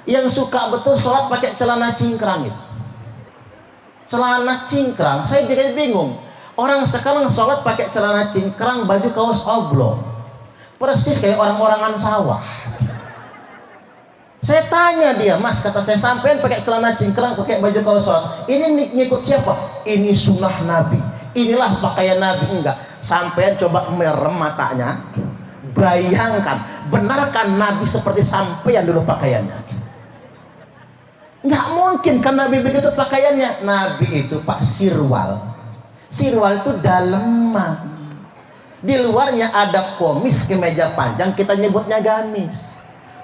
yang suka betul sholat pakai celana cingkrang itu. Celana cingkrang, saya jadi bingung. Orang sekarang sholat pakai celana cingkrang, baju kaos oblong, persis kayak orang-orangan sawah. Saya tanya dia, Mas, kata saya, sampean pakai celana cingkrang, pakai baju kaos sholat, ini ngikut siapa? Ini sunnah Nabi, inilah pakaian Nabi. Enggak, sampean coba merem matanya, bayangkan, benarkan Nabi seperti sampean dulu pakaiannya? Nggak mungkin kan Nabi begitu pakaiannya. Nabi itu Pak sirwal. Sirwal itu daleman. Di luarnya ada komis, kemeja panjang, kita nyebutnya gamis.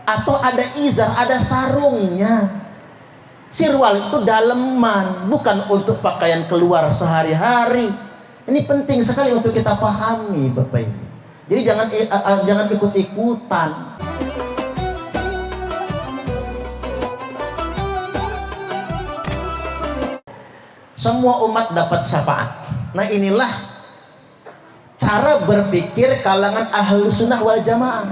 Atau ada izar, ada sarungnya. Sirwal itu daleman, bukan untuk pakaian keluar sehari-hari. Ini penting sekali untuk kita pahami, Bapak Ibu. Jadi jangan ikut-ikutan. Semua umat dapat syafaat. Nah, inilah cara berpikir kalangan ahlu sunnah wal jamaah.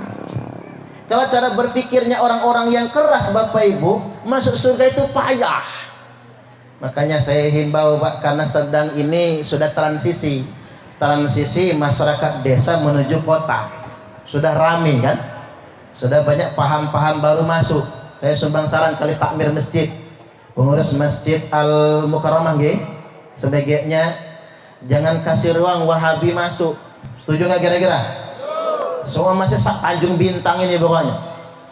Kalau cara berpikirnya orang-orang yang keras, Bapak Ibu, masuk surga itu payah. Makanya saya himbau, Pak, karena sedang ini sudah transisi masyarakat desa menuju kota. Sudah ramai kan? Sudah banyak paham-paham baru masuk. Saya sumbang saran kali takmir masjid, pengurus Masjid Al-Mukarramah sebaiknya jangan kasih ruang Wahabi masuk. Setuju nggak kira-kira? Semua masih Tanjung Bintang ini pokoknya.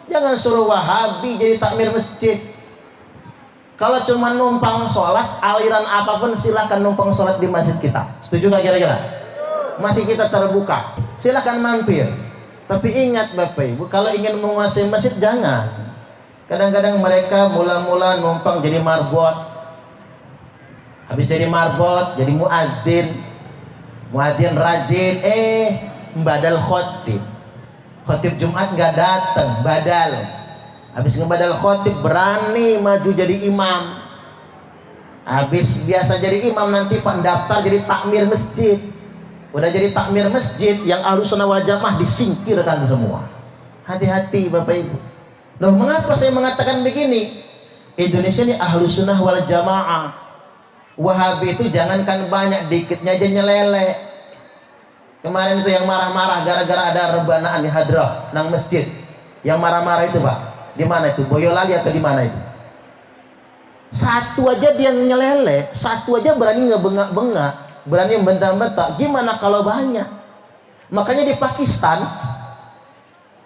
Jangan suruh Wahabi jadi takmir masjid. Kalau cuma numpang sholat, aliran apapun silahkan numpang sholat di masjid kita. Setuju nggak kira-kira? Masih kita terbuka, silahkan mampir. Tapi ingat Bapak Ibu, kalau ingin menguasai masjid jangan. Kadang-kadang mereka mula-mula numpang jadi marbot, habis jadi marbot jadi muadzin rajin, badal khotib Jumat nggak datang, badal. Habis ngebadal khotib berani maju jadi imam. Habis biasa jadi imam nanti pendaftar jadi takmir masjid. Udah jadi takmir masjid, yang ahlus sunnah wal jamaah disingkirkan semua. Hati-hati Bapak Ibu. Loh, mengapa saya mengatakan begini? Indonesia ini ahlus sunnah wal jamaah. Wahabi itu jangankan banyak, dikitnya aja nyelelek. Kemarin itu yang marah-marah gara-gara ada rebanaan di hadrah nang masjid. Yang marah-marah itu, Pak, di mana itu? Boyolali atau di mana itu? Satu aja dia nyelelek, satu aja berani ngebengak-bengak, berani membentak-bentak. Gimana kalau banyak? Makanya di Pakistan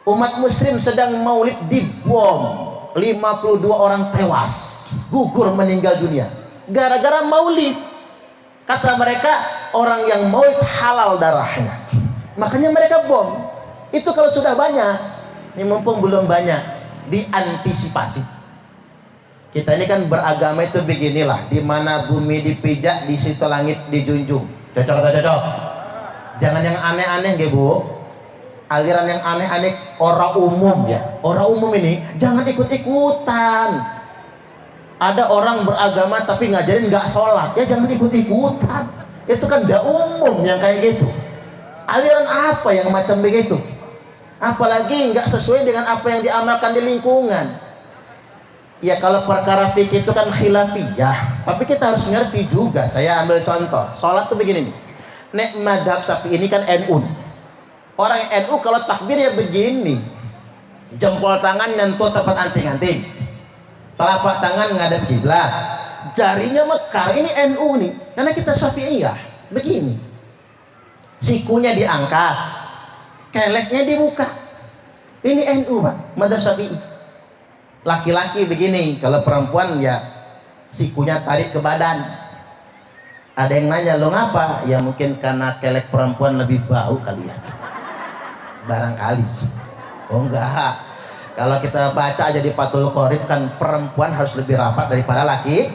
umat muslim sedang maulid dibom, 52 orang tewas, gugur meninggal dunia gara-gara maulid. Kata mereka orang yang maulid halal darahnya, makanya mereka bom. Itu kalau sudah banyak, ini mumpung belum banyak, diantisipasi. Kita ini kan beragama itu beginilah, di mana bumi dipijak, di situ langit dijunjung. Cocok atau cocok? Jangan yang aneh-aneh nggih, Bu. Aliran yang aneh-aneh orang umum ya. Orang umum ini jangan ikut-ikutan. Ada orang beragama tapi ngajarin nggak sholat, ya jangan ikut-ikutan. Itu kan udah umum yang kayak gitu. Aliran apa yang macam begitu? Apalagi nggak sesuai dengan apa yang diamalkan di lingkungan. Ya kalau perkara fikih itu kan khilafiyah, tapi kita harus ngerti juga. Saya ambil contoh, sholat tuh begini nih. Nek madhab Syafi'i ini kan NU. Orang NU kalau takbir ya begini, jempol tangan nyentuh tempat anting-anting, telapak tangan ngadep kiblat, jarinya mekar. Ini NU nih, karena kita Syafi'iyah begini. Sikunya diangkat, keleknya dibuka. Ini NU, Pak, madhab Syafi'i. Laki-laki begini, kalau perempuan ya sikunya tarik ke badan. Ada yang nanya, lo ngapa? Ya mungkin karena kelek perempuan lebih bau kali ya, barangkali. Oh enggak, kalau kita baca aja di Fathul Qorib kan perempuan harus lebih rapat daripada laki.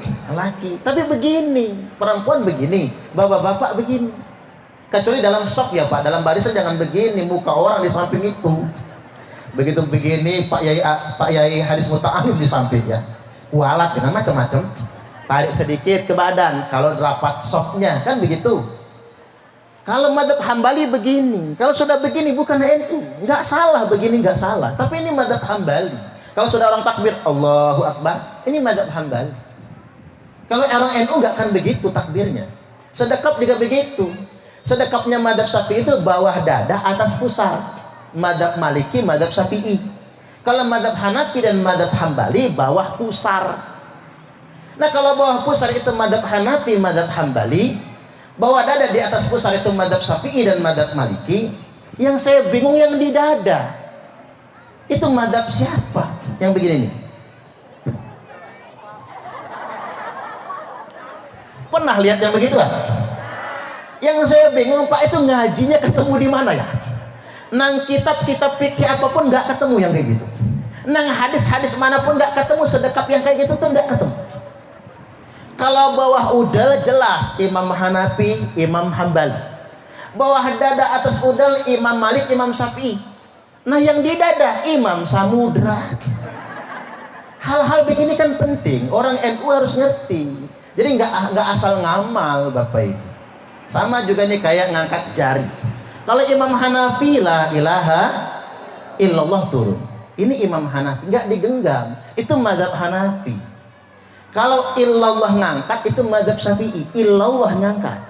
Tapi begini, perempuan begini, bapak-bapak begini. Kecuali dalam shop ya Pak, dalam barisan jangan begini, muka orang di samping itu. Begitu begini Pak Yai Hadis Muta'alim di samping ya, kualat dengan macam-macam, tarik sedikit ke badan kalau rapat softnya kan begitu. Kalau madhab Hambali begini, kalau sudah begini bukan NU, nggak salah begini, nggak salah, tapi ini madhab Hambali. Kalau sudah orang takbir Allahu Akbar, ini mazhab Hambali. Kalau orang NU nggak akan begitu takbirnya. Sedekap juga begitu. Sedekapnya mazhab Syafi'i itu bawah dada, atas pusar. Mazhab Maliki, mazhab Syafi'i. Kalau mazhab Hanafi dan mazhab Hambali bawah pusar. Nah, kalau bawah pusar itu mazhab Hanafi, mazhab Hambali, bawah dada di atas pusar itu mazhab Syafi'i dan mazhab Maliki. Yang saya bingung yang di dada. Itu mazhab siapa yang begini nih? Pernah lihat yang begitu kan? Yang saya bingung, Pak, itu ngajinya ketemu di mana ya? Nang kitab-kitab fikih apapun nggak ketemu yang kayak gitu. Nang hadis-hadis manapun nggak ketemu sedekap yang kayak gitu tuh nggak ketemu. Kalau bawah udal jelas Imam Hanafi, Imam Hambali. Bawah dada atas udal Imam Malik, Imam Syafi'i. Nah, yang di dada Imam Samudra. Hal-hal begini kan penting. Orang NU harus ngerti. Jadi nggak asal ngamal, Bapak Ibu. Sama juga nih kayak ngangkat jari. Kalau Imam Hanafi la ilaha illallah turun. Ini Imam Hanafi nggak digenggam. Itu mazhab Hanafi. Kalau illallah ngangkat itu mazhab Syafi'i. Illallah ngangkat.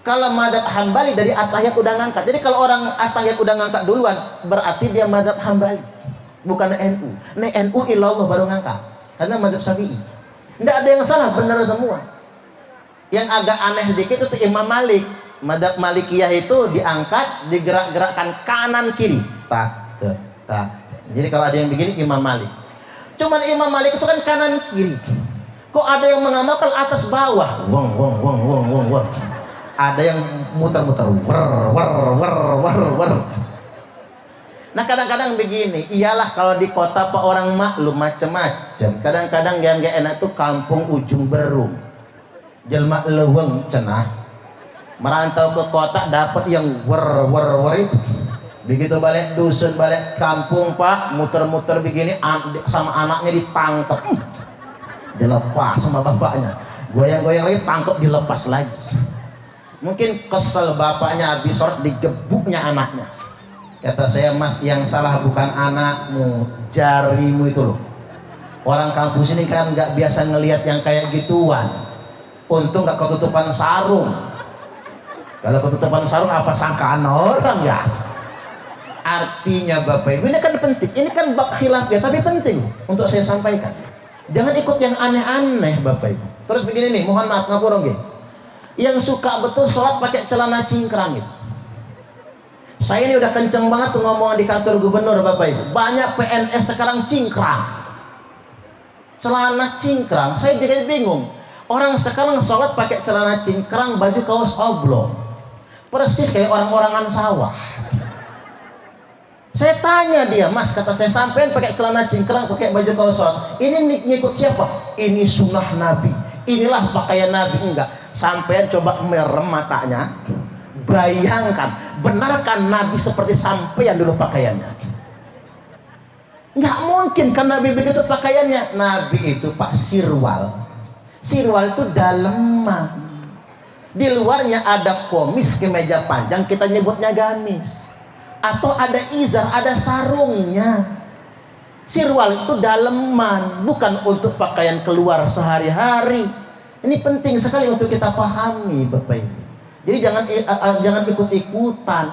Kalau mazhab Hambali dari atahiyat udah ngangkat. Jadi kalau orang atahiyat udah ngangkat duluan, berarti dia mazhab Hambali, bukan NU. Nih NU illallah baru ngangkat. Karena mazhab Syafi'i. Nggak ada yang salah, benar semua. Yang agak aneh dikit itu Imam Malik. Mazhab Malikiyah itu diangkat, digerak-gerakkan kanan kiri. Tak, tak. Jadi kalau ada yang begini Imam Malik. Cuman Imam Malik itu kan kanan kiri. Kok ada yang mengamalkan atas bawah? Wong wong wong wong wong wong. Ada yang muter-muter, war. Nah, kadang-kadang begini, iyalah kalau di kota Pak orang maklum macam-macam. Kadang-kadang yang gak enak tuh kampung ujung berung. Jelma leweng cenah. Merantau ke kota dapat yang war itu. Begitu balik dusun, balik kampung Pak, muter-muter begini sama anaknya ditangkap. Dilepas sama bapaknya. Goyang-goyang lagi, tangkap dilepas lagi. Mungkin kesel bapaknya habis sholat digebuknya anaknya. Kata saya, Mas, yang salah bukan anakmu, jarimu itu loh. Orang kampus ini kan nggak biasa ngelihat yang kayak gituan. Untung nggak ketutupan sarung. Kalau ketutupan sarung apa sangkaan orang ya? Artinya Bapak Ibu, ini kan penting. Ini kan bab khilaf ya, tapi penting untuk saya sampaikan. Jangan ikut yang aneh-aneh Bapak Ibu. Terus begini nih, mohon maaf ngapurong ya. Yang suka betul sholat pakai celana cingkrang itu. Saya ini udah kenceng banget tuh ngomong di kantor gubernur Bapak Ibu. Banyak PNS sekarang cingkrang. Celana cingkrang, saya jadi bingung. Orang sekarang sholat pakai celana cingkrang, baju kaos oblong. Persis kayak orang-orangan sawah. Saya tanya dia, Mas, kata saya, sampean pakai celana cingkrang, pakai baju kaos sholat. Ini ngikut siapa? Ini sunnah Nabi. Inilah pakaian Nabi. Enggak. Sampean coba merem matanya. Bayangkan, benarkan Nabi seperti sampean dulu pakaiannya? Nggak mungkin kan Nabi begitu pakaiannya. Nabi itu Pak sirwal. Sirwal itu daleman. Di luarnya ada komis, kemeja panjang, kita nyebutnya gamis. Atau ada izar, ada sarungnya. Sirwal itu daleman, bukan untuk pakaian keluar sehari-hari. Ini penting sekali untuk kita pahami Bapak Ibu. Jadi jangan ikut-ikutan.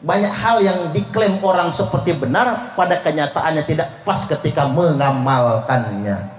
Banyak hal yang diklaim orang seperti benar, pada kenyataannya tidak pas ketika mengamalkannya.